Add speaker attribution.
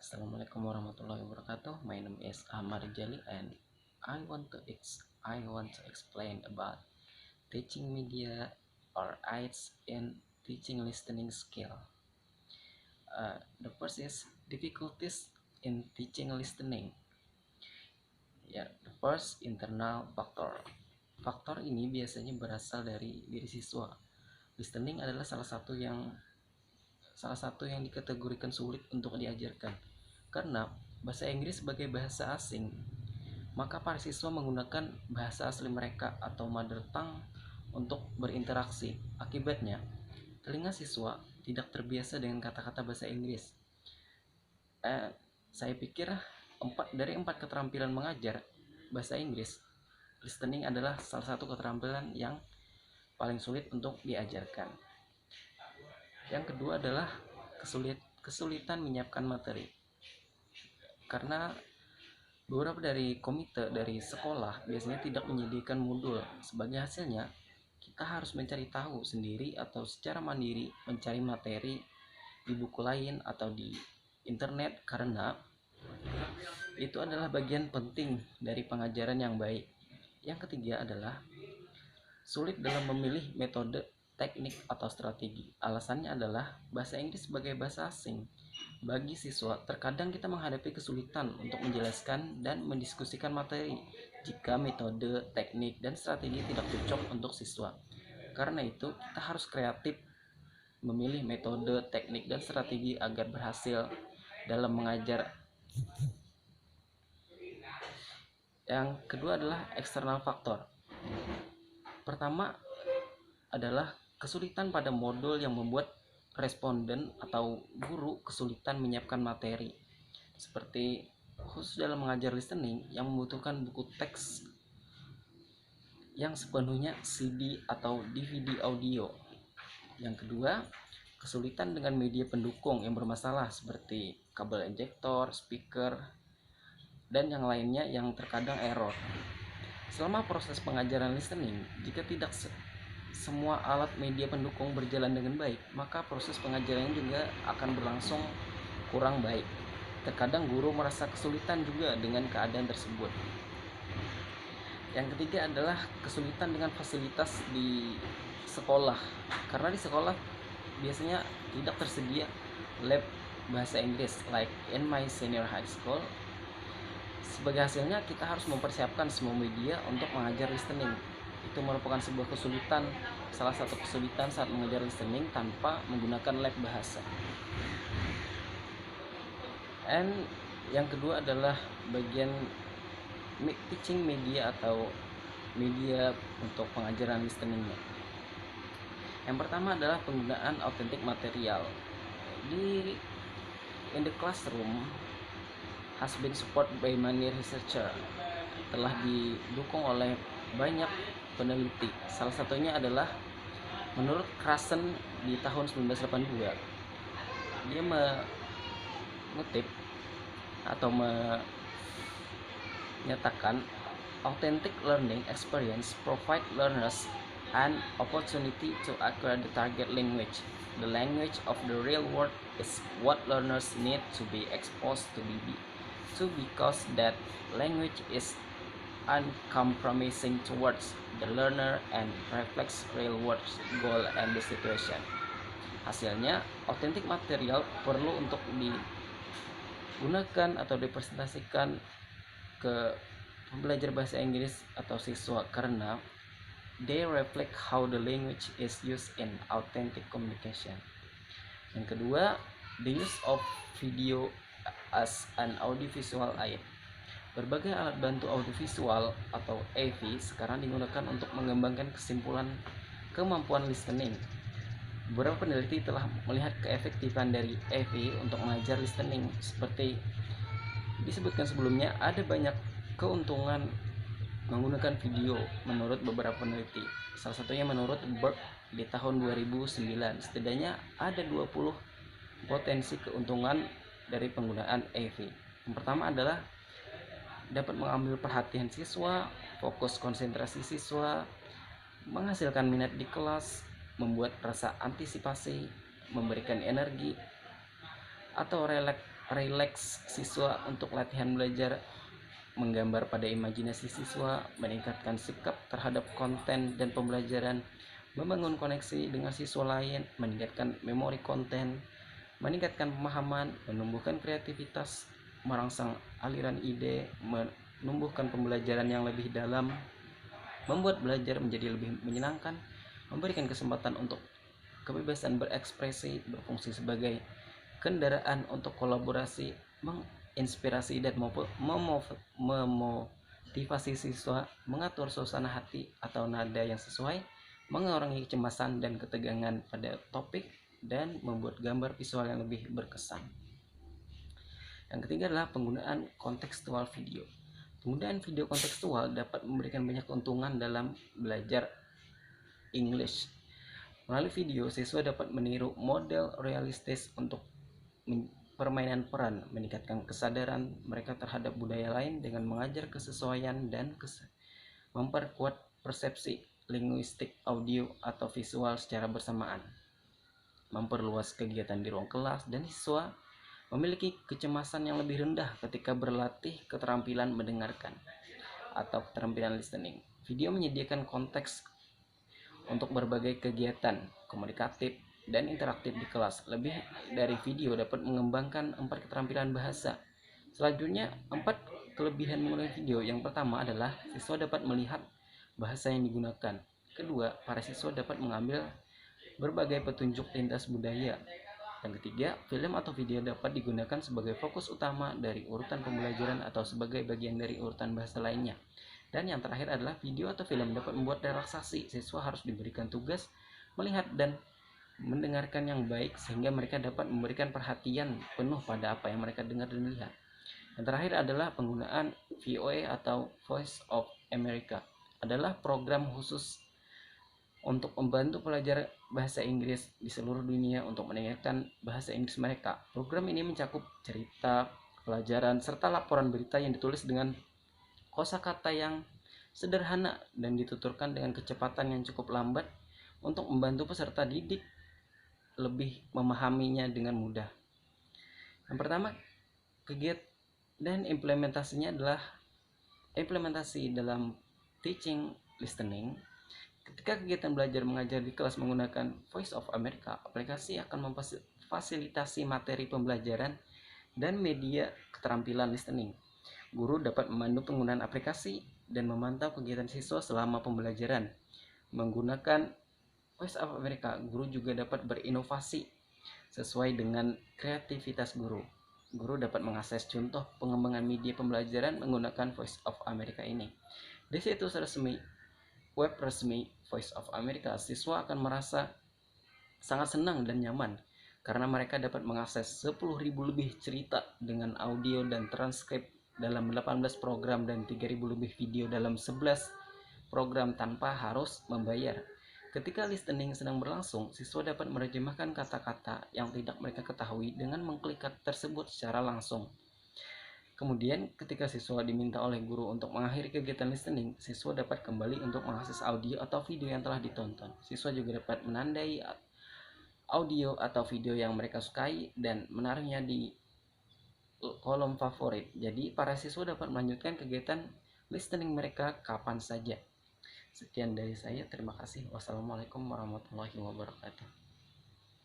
Speaker 1: Assalamualaikum warahmatullahi wabarakatuh. My name is Ahmad Jali and I want to explain about teaching media or aids in teaching listening skill. The first is difficulties in teaching listening. The first internal factor. Faktor ini biasanya berasal dari diri siswa. Listening adalah salah satu yang dikategorikan sulit untuk diajarkan. Karena bahasa Inggris sebagai bahasa asing, maka para siswa menggunakan bahasa asli mereka atau mother tongue untuk berinteraksi. Akibatnya, telinga siswa tidak terbiasa dengan kata-kata bahasa Inggris. Saya pikir dari empat keterampilan mengajar bahasa Inggris, listening adalah salah satu keterampilan yang paling sulit untuk diajarkan. Yang kedua adalah kesulitan menyiapkan materi. Karena beberapa dari komite dari sekolah biasanya tidak menyediakan modul. Sebagai hasilnya, kita harus mencari tahu sendiri atau secara mandiri mencari materi di buku lain atau di internet, karena itu adalah bagian penting dari pengajaran yang baik. Yang ketiga adalah sulit dalam memilih metode, teknik, atau strategi. Alasannya adalah bahasa Inggris sebagai bahasa asing. Bagi siswa, terkadang kita menghadapi kesulitan untuk menjelaskan dan mendiskusikan materi jika metode, teknik, dan strategi tidak cocok untuk siswa. Karena itu, kita harus kreatif memilih metode, teknik, dan strategi agar berhasil dalam mengajar. Yang kedua adalah eksternal faktor. Pertama adalah kesulitan pada modul yang membuat responden atau guru kesulitan menyiapkan materi, seperti khusus dalam mengajar listening yang membutuhkan buku teks yang sepenuhnya CD atau DVD audio. Yang kedua, kesulitan dengan media pendukung yang bermasalah seperti kabel injektor, speaker, dan yang lainnya yang terkadang error. Selama proses pengajaran listening, jika tidak semua alat media pendukung berjalan dengan baik, maka proses pengajarannya juga akan berlangsung kurang baik. Terkadang guru merasa kesulitan juga dengan keadaan tersebut. Yang ketiga adalah kesulitan dengan fasilitas di sekolah. Karena di sekolah biasanya tidak tersedia lab bahasa Inggris like in my senior high school. Sebagai hasilnya, kita harus mempersiapkan semua media untuk mengajar listening. Itu merupakan sebuah kesulitan, salah satu kesulitan saat mengajar listening tanpa menggunakan lab bahasa. And yang kedua adalah bagian teaching media atau media untuk pengajaran listeningnya. Yang pertama adalah penggunaan authentic material. In the classroom has been supported by many researcher, telah didukung oleh banyak peneliti. Salah satunya adalah menurut Krasen di tahun 1982, dia mengutip atau menyatakan authentic learning experience provide learners an opportunity to acquire the target language. The language of the real world is what learners need to be exposed to because that language is uncompromising towards the learner and reflects real world goal and the situation. Hasilnya, authentic material perlu untuk digunakan atau dipresentasikan ke pembelajar bahasa Inggris atau siswa, karena they reflect how the language is used in authentic communication. Yang kedua, the use of video as an audiovisual aid. Berbagai alat bantu audiovisual atau AV sekarang digunakan untuk mengembangkan kemampuan listening. Beberapa peneliti telah melihat keefektifan dari AV untuk mengajar listening. Seperti disebutkan sebelumnya, ada banyak keuntungan menggunakan video menurut beberapa peneliti. Salah satunya menurut Berg di tahun 2009. Setidaknya ada 20 potensi keuntungan dari penggunaan AV. Yang pertama adalah dapat mengambil perhatian siswa, fokus konsentrasi siswa, menghasilkan minat di kelas, membuat rasa antisipasi, memberikan energi atau rileks siswa untuk latihan belajar menggambar pada imajinasi siswa, meningkatkan sikap terhadap konten dan pembelajaran, membangun koneksi dengan siswa lain, meningkatkan memori konten, meningkatkan pemahaman, menumbuhkan kreativitas, merangsang aliran ide, menumbuhkan pembelajaran yang lebih dalam, membuat belajar menjadi lebih menyenangkan, memberikan kesempatan untuk kebebasan berekspresi, berfungsi sebagai kendaraan untuk kolaborasi, menginspirasi dan memotivasi siswa, mengatur suasana hati atau nada yang sesuai, mengurangi kecemasan dan ketegangan pada topik, dan membuat gambar visual yang lebih berkesan. Yang ketiga adalah penggunaan kontekstual video. Penggunaan video kontekstual dapat memberikan banyak keuntungan dalam belajar English. Melalui video, siswa dapat meniru model realistis untuk permainan peran, meningkatkan kesadaran mereka terhadap budaya lain dengan mengajar kesesuaian dan memperkuat persepsi linguistik audio atau visual secara bersamaan, memperluas kegiatan di ruang kelas, dan siswa memiliki kecemasan yang lebih rendah ketika berlatih keterampilan mendengarkan atau keterampilan listening. Video menyediakan konteks untuk berbagai kegiatan komunikatif dan interaktif di kelas. Lebih dari video dapat mengembangkan 4 keterampilan bahasa. Selanjutnya, 4 kelebihan menggunakan video. Yang pertama adalah siswa dapat melihat bahasa yang digunakan. Kedua, para siswa dapat mengambil berbagai petunjuk lintas budaya. Yang ketiga, film atau video dapat digunakan sebagai fokus utama dari urutan pembelajaran atau sebagai bagian dari urutan bahasa lainnya. Dan yang terakhir adalah video atau film dapat membuat relaksasi. Siswa harus diberikan tugas melihat dan mendengarkan yang baik sehingga mereka dapat memberikan perhatian penuh pada apa yang mereka dengar dan lihat. Yang terakhir adalah penggunaan VOA atau Voice of America. Adalah program khusus untuk membantu pelajar bahasa Inggris di seluruh dunia untuk meningkatkan bahasa Inggris mereka. Program ini mencakup cerita, pelajaran, serta laporan berita yang ditulis dengan kosakata yang sederhana dan dituturkan dengan kecepatan yang cukup lambat untuk membantu peserta didik lebih memahaminya dengan mudah. Yang pertama, kegiatan dan implementasinya adalah implementasi dalam teaching listening. Ketika kegiatan belajar mengajar di kelas menggunakan Voice of America, aplikasi akan memfasilitasi materi pembelajaran dan media keterampilan listening. Guru dapat memandu penggunaan aplikasi dan memantau kegiatan siswa selama pembelajaran. Menggunakan Voice of America, guru juga dapat berinovasi sesuai dengan kreativitas guru. Guru dapat mengakses contoh pengembangan media pembelajaran menggunakan Voice of America ini. Di situs resmi, web resmi Voice of America, siswa akan merasa sangat senang dan nyaman karena mereka dapat mengakses 10.000 lebih cerita dengan audio dan transkrip dalam 18 program dan 3.000 lebih video dalam 11 program tanpa harus membayar. Ketika listening sedang berlangsung, siswa dapat menerjemahkan kata-kata yang tidak mereka ketahui dengan mengklik kata tersebut secara langsung. Kemudian, ketika siswa diminta oleh guru untuk mengakhiri kegiatan listening, siswa dapat kembali untuk mengakses audio atau video yang telah ditonton. Siswa juga dapat menandai audio atau video yang mereka sukai dan menaruhnya di kolom favorit. Jadi para siswa dapat melanjutkan kegiatan listening mereka kapan saja. Sekian dari saya, terima kasih. Wassalamualaikum warahmatullahi wabarakatuh.